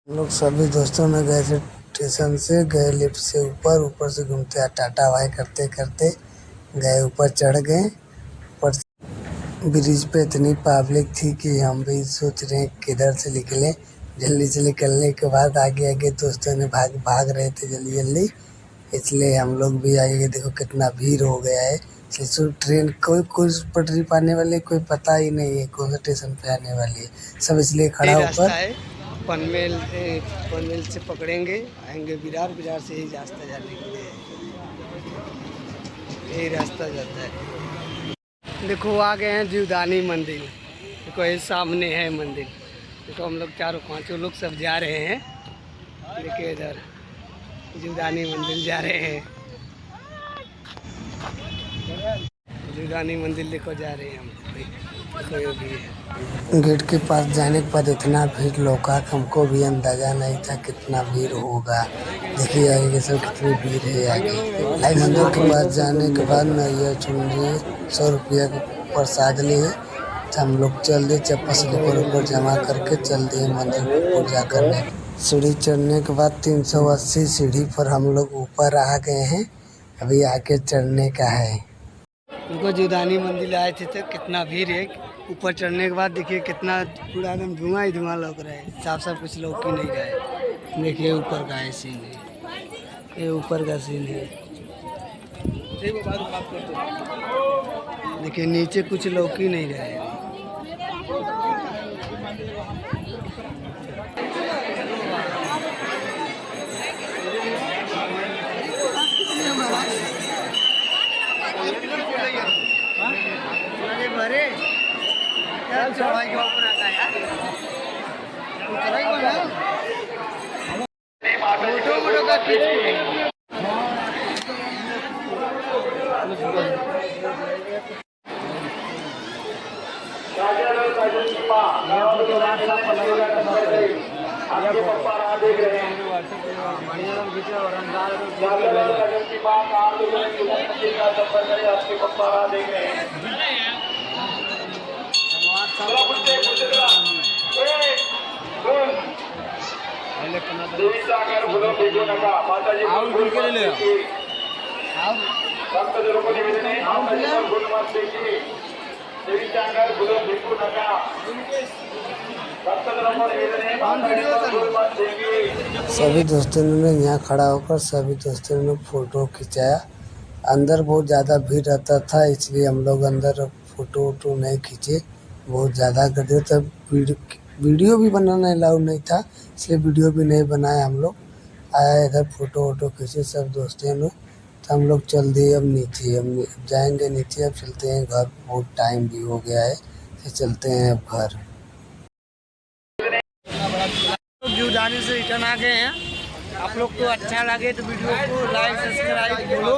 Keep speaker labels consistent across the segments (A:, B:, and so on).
A: हम लोग सभी दोस्तों ने गए थे स्टेशन से, गए लिफ्ट से ऊपर, ऊपर से घूमते टाटा वाई करते करते गए, ऊपर चढ़ गए। ऊपर ब्रिज पे इतनी पब्लिक थी कि हम भी सोच रहे हैं किधर से निकले। जल्दी से निकलने के बाद आगे आगे दोस्तों ने भाग भाग रहे थे जल्दी जल्दी, इसलिए हम लोग भी आगे गए। देखो कितना भीड़ हो गया है। ट्रेन कोई पटरी पे आने वाली है, कोई पता ही नहीं है कौन सा स्टेशन पे आने वाली है, सब इसलिए खड़ा होकर पनवेल से पकड़ेंगे, आएंगे विरार, विरार से ही रास्ता जाने के लिए, यही रास्ता जाता है। देखो आ गए हैं जीवदानी मंदिर। देखो ये सामने है मंदिर। देखो हम लोग चारों पांचों लोग सब जा रहे हैं, देखिए इधर जीवदानी मंदिर जा रहे हैं। जीवदानी मंदिर देखो जा रहे हैं हम। गेट के पास जाने के बाद इतना भीड़ लौका, हमको भी अंदाजा नहीं था कितना भीड़ होगा। देखिए आगे सब कितनी भीड़ है आगे। मंदिर के पास जाने के बाद नैया चुनरी 100 रुपया का प्रसाद लिए, तो हम लोग चल दिए, चप्पल स्लीपर ऊपर जमा करके चल दिए मंदिर में पूजा करने। सीढ़ी चढ़ने के बाद 380 सीढ़ी पर हम लोग ऊपर आ गए हैं, अभी आगे चढ़ने का है। उनको जीवदानी मंदिर आए थे तो कितना भीड़ है। ऊपर चढ़ने के बाद देखिए कितना पूरा एकदम धुआं ही धुआं लग रहा है, साफ साफ कुछ लोग ही नहीं रहा है। देखिए ऊपर का है सीन है, ये ऊपर का सीन है। देखिए नीचे कुछ लोग ही नहीं रहा है। सभी दोस्तों ने यहाँ खड़ा होकर सभी दोस्तों ने फोटो खिंचाया। अंदर बहुत ज़्यादा भीड़ रहता था, इसलिए हम लोग अंदर फोटो वोटो नहीं खींचे, बहुत ज़्यादा कर दिया। तब वीडियो भी बनाना अलाउ नहीं था, इसलिए वीडियो भी नहीं बनाया। हम लोग आया इधर फोटो वोटो खींचे सब दोस्तों ने, तो हम लोग चल दिए अब नीचे। हम जाएंगे नीचे, अब चलते हैं घर, बहुत टाइम भी हो गया है, तो चलते हैं अब घर। जीवदानी से रिटर्न आ गए हैं। आप लोग को अच्छा लगे तो वीडियो को लाइक सब्सक्राइब बोलो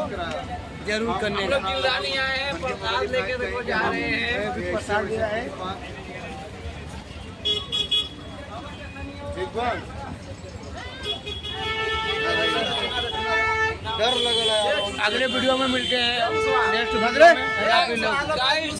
A: जरूर करने का। जीवदानी आए हैं, प्रसाद लेके देखो जा रहे हैं, प्रसाद दे रहा है। डर लग रहा है। अगले वीडियो में मिलते हैं नेक्स्ट वीडियो में।